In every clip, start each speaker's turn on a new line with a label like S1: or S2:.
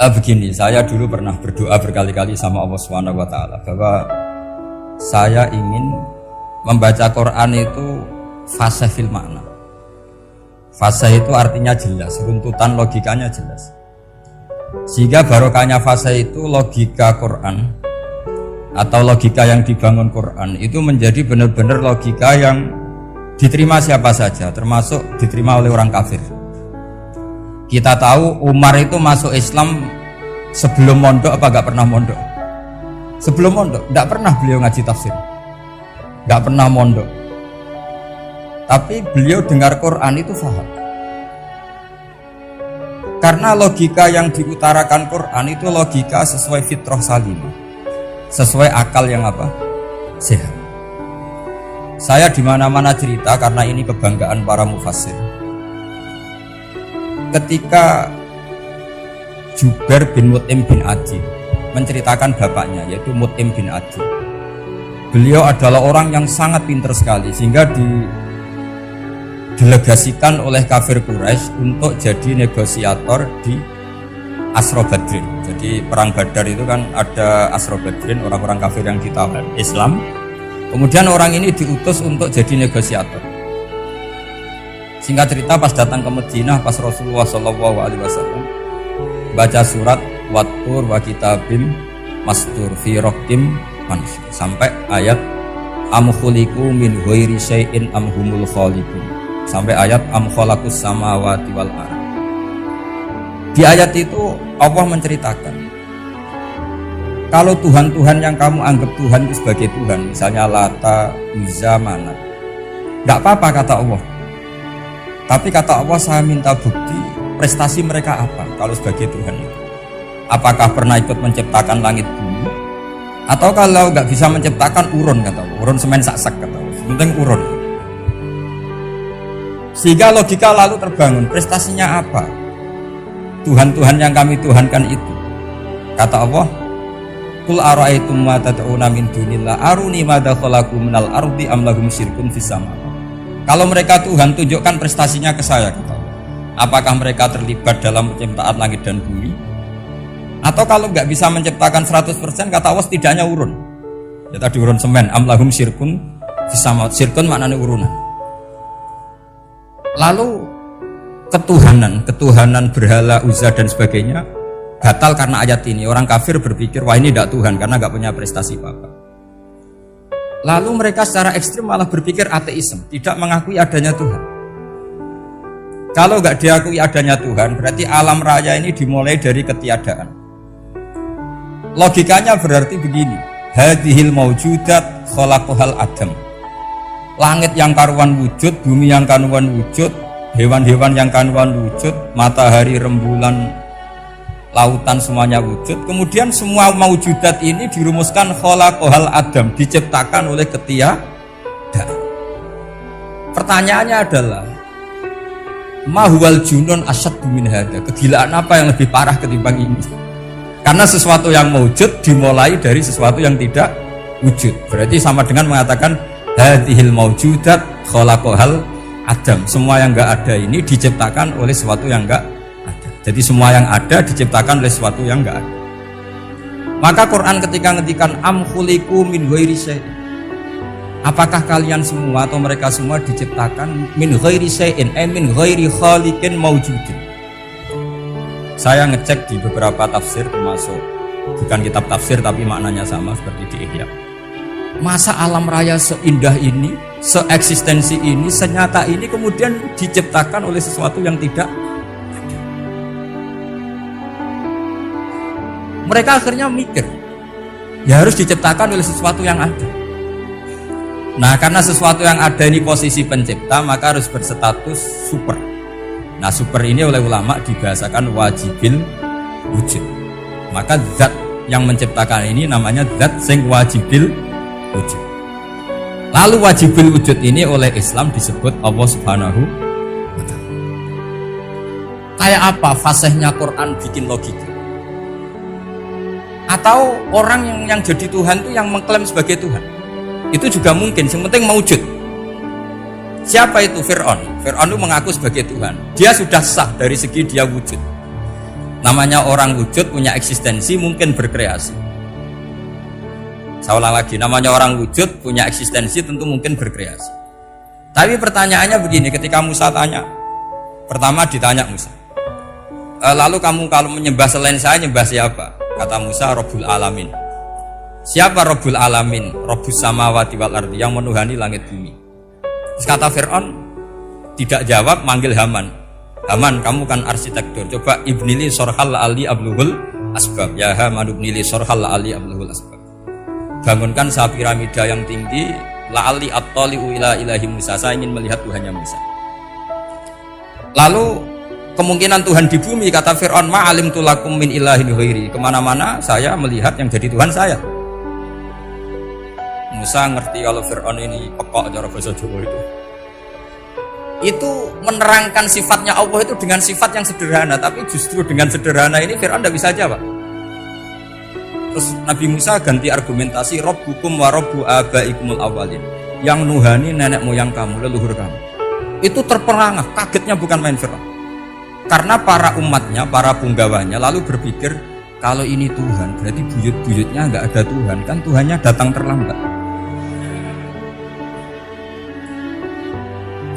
S1: Begini, saya dulu pernah berdoa berkali-kali sama Allah Subhanahu wa taala bahwa saya ingin membaca Quran itu fasih fil makna. Fasih itu artinya jelas, runtutan logikanya jelas. Sehingga barokahnya fasih itu logika Quran atau logika yang dibangun Quran itu menjadi benar-benar logika yang diterima siapa saja, termasuk diterima oleh orang kafir. Kita tahu Umar itu masuk Islam sebelum mondok apa gak pernah mondok? Sebelum mondok, gak pernah beliau ngaji tafsir, gak pernah mondok. Tapi beliau dengar Quran itu faham. Karena logika yang diutarakan Quran itu logika sesuai fitrah salimah, sesuai akal yang apa? Sehat. Saya di mana-mana cerita karena ini kebanggaan para mufassir. Ketika Jubair bin Mut'im bin Adi menceritakan bapaknya yaitu Mut'im bin Adi, beliau adalah orang yang sangat pintar sekali sehingga didelegasikan oleh kafir Quraisy untuk jadi negosiator di Asra Badrin. Jadi perang Badar itu kan ada Asra Badrin, orang-orang kafir yang ditawan Islam. Kemudian orang ini diutus untuk jadi negosiator. Singkat cerita, pas datang ke Madinah, pas Rasulullah SAW baca surat Wattur wa kitabim mastur fi raqim mansur sampai ayat am khuliqu min ghairi syai'in am humul khaliqun sampai ayat am khalaqus samawati wal ardh. Di ayat itu Allah menceritakan kalau Tuhan-Tuhan yang kamu anggap Tuhan itu sebagai Tuhan, misalnya Lata, Uzza, Manat, gak apa-apa kata Allah. Tapi kata Allah, saya minta bukti prestasi mereka apa kalau sebagai Tuhan itu. Apakah pernah ikut menciptakan langit bumi? Atau kalau nggak bisa menciptakan urun kata Allah, urun semen sak-sak kata Allah, penting urun. Sehingga logika lalu terbangun, prestasinya apa? Tuhan-Tuhan yang kami tuhankan itu. Kata Allah, Qul ara'aytum ma tad'una min dunillah aruni madza khalaqu minal ardi am lahum syirkun fis sama. Kalau mereka Tuhan, tunjukkan prestasinya ke saya kata Allah. Apakah mereka terlibat dalam penciptaan langit dan bumi? Atau kalau nggak bisa menciptakan 100% kata Allah setidaknya urun. Ya tadi urun semen, amlahum syirkun fisama. Syirkun maknanya urunan. Lalu ketuhanan berhala Uzza dan sebagainya batal karena ayat ini. Orang kafir berpikir wah ini tidak Tuhan karena nggak punya prestasi apa-apa. Lalu mereka secara ekstrim malah berpikir ateisme, tidak mengakui adanya Tuhan. Kalau nggak diakui adanya Tuhan, berarti alam raya ini dimulai dari ketiadaan. Logikanya berarti begini, hadhil maujudat khalaqahal adam. Langit yang karuan wujud, bumi yang karuan wujud, hewan-hewan yang karuan wujud, matahari, rembulan, lautan semuanya wujud. Kemudian semua maujudat ini dirumuskan khalaqahal adam, diciptakan oleh ketiadaan. Pertanyaannya adalah mahwal junun asyaddu min hadza, kegilaan apa yang lebih parah ketimbang ini? Karena sesuatu yang wujud dimulai dari sesuatu yang tidak wujud. Berarti sama dengan mengatakan hadhil maujudat khalaqahal adam. Semua yang enggak ada ini diciptakan oleh sesuatu yang enggak ada. Jadi semua yang ada diciptakan oleh sesuatu yang enggak ada. Maka Quran ketika ngendikan am khuliqu min ghairi syai'in, apakah kalian semua atau mereka semua diciptakan min ghairi syai'in, min ghairi khaliqin maujudin. Saya ngecek di beberapa tafsir, termasuk bukan kitab tafsir tapi maknanya sama seperti di Ihya. Masa alam raya seindah ini, seeksistensi ini, senyata ini kemudian diciptakan oleh sesuatu yang tidak ada. Mereka akhirnya mikir, ya harus diciptakan oleh sesuatu yang ada. Nah, karena sesuatu yang ada ini posisi pencipta, maka harus berstatus super. Nah, super ini oleh ulama dibahasakan wajibil wujud. Maka zat yang menciptakan ini namanya zat sing wajibil wujud. Lalu wajibil wujud ini oleh Islam disebut Allah Subhanahu wa ta'ala. Kayak apa fasihnya Quran bikin logika? Atau orang yang jadi Tuhan itu yang mengklaim sebagai Tuhan? Itu juga mungkin, yang penting mewujud. Siapa itu? Fir'aun. Fir'aun itu mengaku sebagai Tuhan. Dia sudah sah dari segi dia wujud. Namanya orang wujud punya eksistensi, mungkin berkreasi. Saya ulang lagi, namanya orang wujud punya eksistensi, tentu mungkin berkreasi. Tapi pertanyaannya begini, ketika Musa tanya, pertama ditanya Musa, lalu kamu kalau menyembah selain saya, nyembah siapa? Kata Musa, Rabbul Alamin. Siapa Rabbul Alamin? Rabbus samawati wal ardi, yang menuhani langit bumi. Terus kata Fir'aun, tidak jawab, manggil Haman. Haman, kamu kan arsitektur, coba ibnili sorhal ali abluhul asbab. Ya Haman ibnili sorhal ali abluhul asbab. Bangunkan sebuah piramida yang tinggi, la'ali at-tali'u ila ilahi Musa, saya ingin melihat Tuhannya Musa. Lalu kemungkinan Tuhan di bumi, kata Fir'aun, ma'alim tulakum min ilahin ghairi, kemana-mana saya melihat yang jadi Tuhan saya. Musa ngerti kalau Fir'aun ini pekok cara bahasa Jawa itu menerangkan sifatnya Allah itu dengan sifat yang sederhana, tapi justru dengan sederhana ini Fir'aun tidak bisa jawab. Terus Nabi Musa ganti argumentasi, Rabbukum wa Rabbu abaikumul awalin, yang nuhani nenek moyang kamu, leluhur kamu. Itu terperangah, kagetnya bukan main Fir'aun. Karena para umatnya, para punggawanya lalu berpikir, kalau ini Tuhan, berarti buyut-buyutnya nggak ada Tuhan, kan Tuhannya datang terlambat.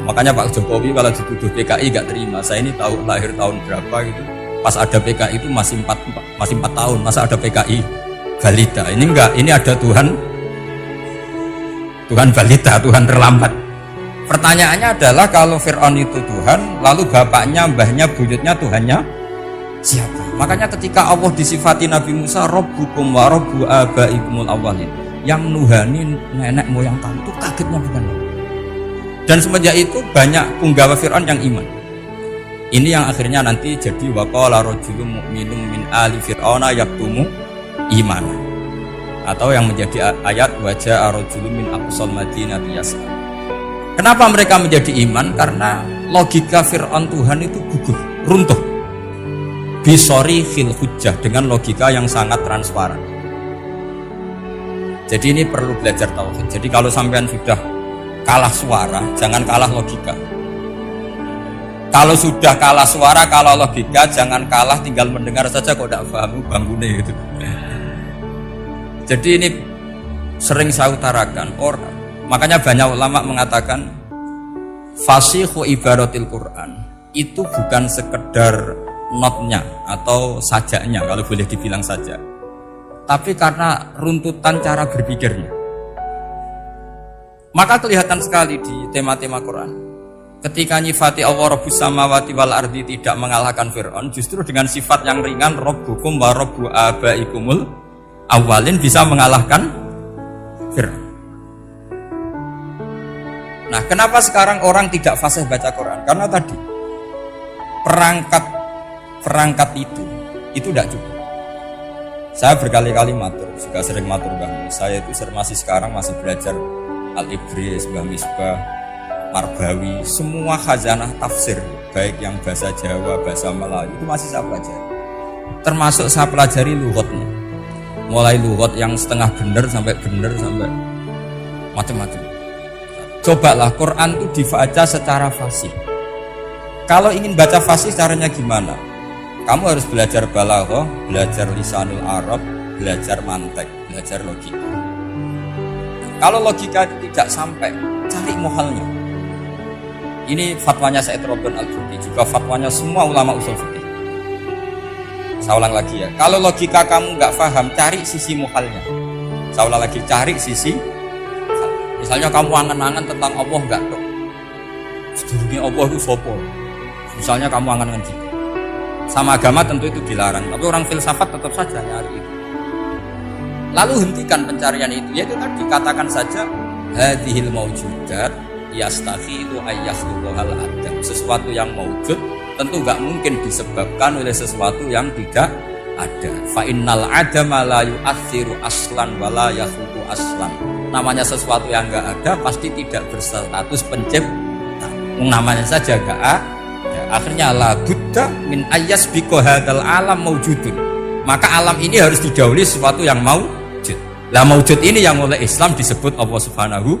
S1: Makanya Pak Jokowi kalau dituduh PKI gak terima. Saya ini tahu lahir tahun berapa gitu. Pas ada PKI itu masih 4 tahun. Masa ada PKI balita? Ini enggak, ini ada Tuhan balita, Tuhan terlambat. Pertanyaannya adalah kalau Fir'aun itu Tuhan, lalu bapaknya, mbahnya, buyutnya Tuhannya siapa? Makanya ketika Allah disifati Nabi Musa, Rabbukum wa Rabbu abaikumul awwalin, yang nuhani nenek moyang kamu, itu kagetnya bukan? Dan semenjak itu banyak punggawa Fir'aun yang iman. Ini yang akhirnya nanti jadi waqala rajulun mu'minun min ali fir'auna yaktumu iman. Atau yang menjadi ayat wajah rajulun min aqsal madinati yas'a. Kenapa mereka menjadi iman? Karena logika Fir'aun Tuhan itu gugur, runtuh. Bisori khil hujjah, dengan logika yang sangat transparan. Jadi ini perlu belajar tauhid. Jadi kalau sampean sudah kalah suara, jangan kalah logika. Kalau sudah kalah suara, kalah logika, jangan kalah tinggal mendengar saja kok tidak paham bangunnya gitu. Jadi ini sering saya utarakan, makanya banyak ulama mengatakan fasihhu ibaratil Quran itu bukan sekedar notnya atau sajaknya, kalau boleh dibilang saja, tapi karena runtutan cara berpikirnya. Maka kelihatan sekali di tema-tema Quran, ketika nyifati Allah Rabbus samawati wal ardi tidak mengalahkan Fir'aun, justru dengan sifat yang ringan Rabbukum wa Rabbu abaikumul awalin bisa mengalahkan Fir'aun. Nah, kenapa sekarang orang tidak fasih baca Quran? Karena tadi perangkat itu tidak cukup. Saya berkali-kali matur, juga sering matur Bang. Saya itu masih belajar Al-Ibris, Mbah Misbah, Marbawi, semua khazanah tafsir, baik yang bahasa Jawa, bahasa Melayu, itu masih saya pelajari. Termasuk saya pelajari lughatnya. Mulai lughat yang setengah benar sampai macam-macam. Cobalah Quran itu dibaca secara fasih. Kalau ingin baca fasih caranya gimana? Kamu harus belajar balaghah, belajar lisanul Arab, belajar mantek, belajar logika. Kalau logika itu tidak sampai, cari muhalnya. Ini fatwanya Said Robin Al-Jurdi, juga fatwanya semua ulama usul fikih. Saya ulang lagi ya, kalau logika kamu nggak paham, cari sisi muhalnya. Saya ulang lagi, cari sisi muhal. Misalnya kamu angan-angan tentang Allah nggak dok, sedurunge Allah itu sopo. Misalnya kamu angan-angan gitu. Sama agama tentu itu dilarang, tapi orang filsafat tetap saja nyari itu. Lalu hentikan pencarian itu, yaitu tadi katakan saja hadhil maujudat yastahilu ayyakhuhal adam. Sesuatu yang maujud tentu enggak mungkin disebabkan oleh sesuatu yang tidak ada. Fa innal adama la yu'athiru aslan wa la yakhutu aslan. Namanya sesuatu yang enggak ada pasti tidak berstatus pencipta. Namanya saja enggak ada. Akhirnya la budda min ayyasbiqu hadzal alam maujudun. Maka alam ini harus didahului sesuatu yang maujud. Lah maujud ini yang oleh Islam disebut Allah Subhanahu